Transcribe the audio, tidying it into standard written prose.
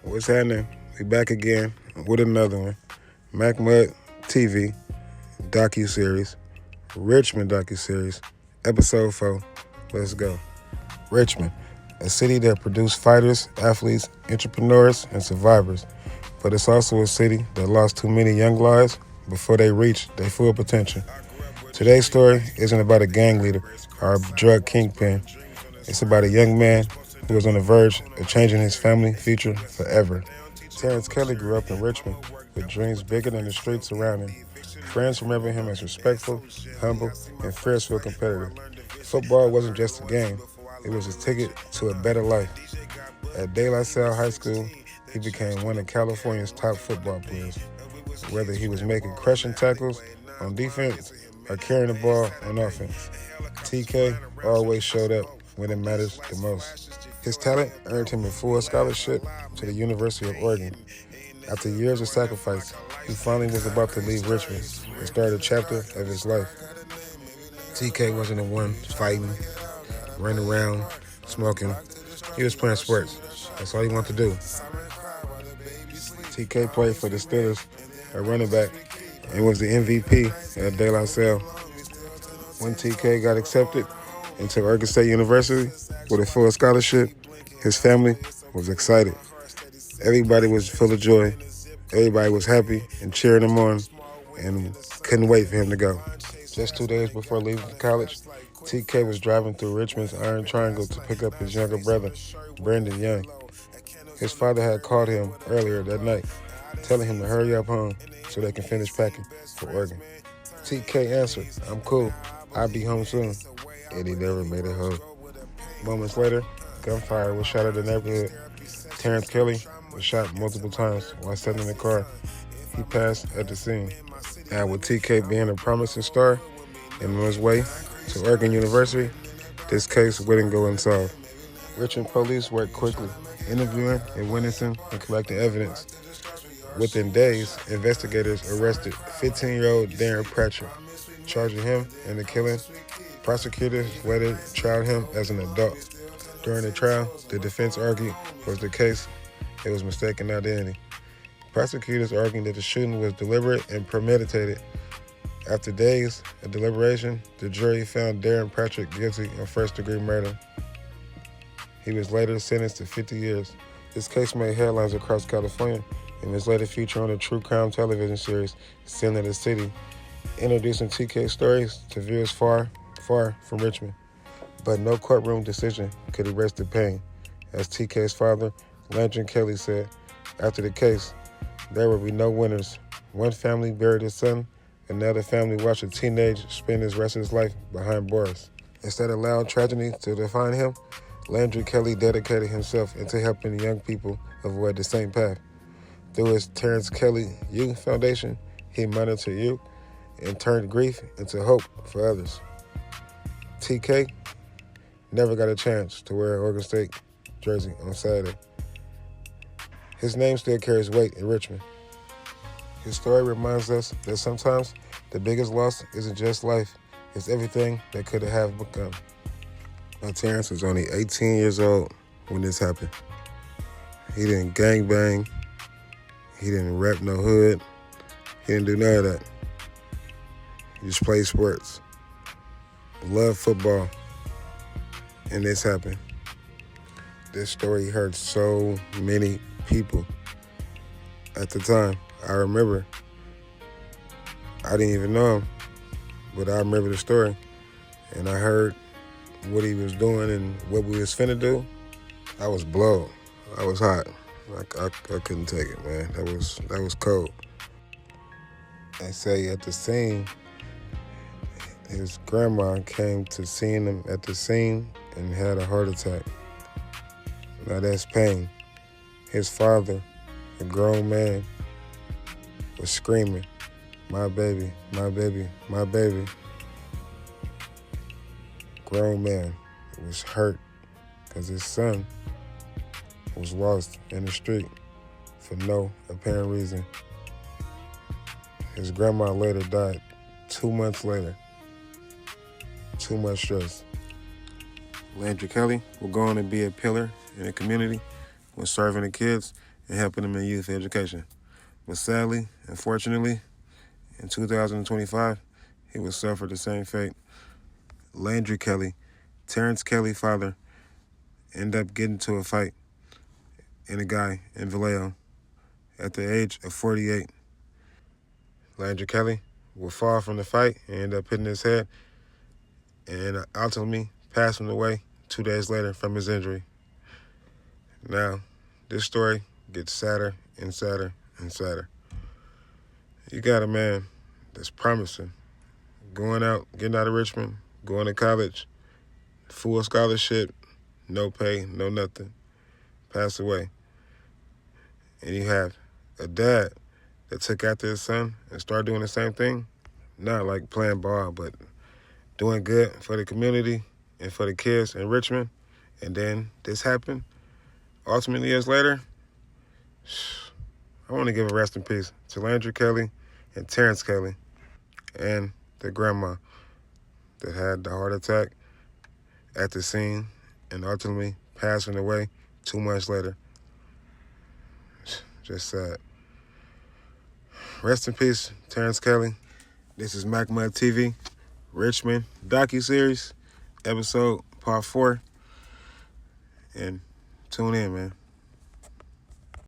What's happening? We back again with another one. MacMud TV Docuseries, Richmond Docuseries, Episode 4. Let's go. Richmond, a city that produced fighters, athletes, entrepreneurs, and survivors. But it's also a city that lost too many young lives before they reached their full potential. Today's story isn't about a gang leader or a drug kingpin. It's about a young man who was on the verge of changing his family future forever. Terrence Kelly grew up in Richmond with dreams bigger than the streets around him. Friends remember him as respectful, humble, and fiercely competitive. Football wasn't just a game, it was his ticket to a better life. At De La Salle High School, he became one of California's top football players. Whether he was making crushing tackles on defense or carrying the ball on offense, TK always showed up when it matters the most. His talent earned him a full scholarship to the University of Origen. After years of sacrifice, he finally was about to leave Richmond and start a chapter of his life. TK wasn't the one fighting, running around, smoking. He was playing sports. That's all he wanted to do. TK played for the Steelers at running back and was the MVP at De La Salle. When TK got accepted into Origen State University with a full scholarship, his family was excited. Everybody was full of joy. Everybody was happy and cheering him on and couldn't wait for him to go. Just 2 days before leaving college, TK was driving through Richmond's Iron Triangle to pick up his younger brother, Brandon Young. His father had called him earlier that night, telling him to hurry up home so they can finish packing for Oregon. TK answered, "I'm cool. I'll be home soon." And he never made it home. Moments later, gunfire was shot at the neighborhood. Terrence Kelly was shot multiple times while sitting in the car. He passed at the scene. Now, with TK being a promising star and on his way to Origen University, this case wouldn't go unsolved. Richmond police worked quickly, interviewing and witnessing and collecting evidence. Within days, investigators arrested 15-year-old Darren Pratchett, charging him in the killing. Prosecutors later tried him as an adult. During the trial, the defense argued was the case it was mistaken identity. Prosecutors argued that the shooting was deliberate and premeditated. After days of deliberation, the jury found Darren Pratchett guilty of first-degree murder. He was later sentenced to 50 years. This case made headlines across California and was later featured on the true crime television series Sin of the City, introducing TK stories to viewers far from Richmond. But no courtroom decision could erase the pain. As TK's father, Richmond Kelly, said, after the case, there will be no winners. One family buried his son, another family watched a teenager spend the rest of his life behind bars. Instead of allowing tragedy to define him, Landry Kelly dedicated himself into helping young people avoid the same path. Through his Terrence Kelly Youth Foundation, he monitored youth and turned grief into hope for others. TK never got a chance to wear an Oregon State jersey on Saturday. His name still carries weight in Richmond. His story reminds us that sometimes the biggest loss isn't just life, it's everything that could have become. Now, Terrence was only 18 years old when this happened. He didn't gangbang. He didn't rep no hood. He didn't do none of that. He just played sports. Loved football. And this happened. This story hurt so many people at the time. I remember. I didn't even know him, but I remember the story. And I heard what he was doing and what we was finna do. I was blown. I was hot. I couldn't take it, man. That was cold. They say at the scene, his grandma came to see him at the scene and had a heart attack. Now that's pain. His father, a grown man, was screaming, "My baby, my baby, my baby." Grown man was hurt because his son was lost in the street for no apparent reason. His grandma later died 2 months later. Too much stress. Landry Kelly will go on to be a pillar in the community when serving the kids and helping them in youth education. But sadly, unfortunately, in 2025, he would suffer the same fate. Landry Kelly, Terrence Kelly's father, ended up getting into a fight and a guy in Vallejo at the age of 48. Landry Kelly would fall from the fight and end up hitting his head and ultimately passing away 2 days later from his injury. Now, this story gets sadder and sadder and sadder. You got a man that's promising, going out, getting out of Richmond, going to college, full scholarship, no pay, no nothing, pass away. And you have a dad that took after his son and started doing the same thing, not like playing ball, but doing good for the community and for the kids in Richmond. And then this happened. Ultimately, years later, I want to give a rest in peace to Landry Kelly and Terrence Kelly and the grandma that had the heart attack at the scene and ultimately passing away 2 months later. Just sad. Rest in peace, Terrence Kelly. This is MacMud TV, Richmond Docuseries, episode part 4. And tune in, man.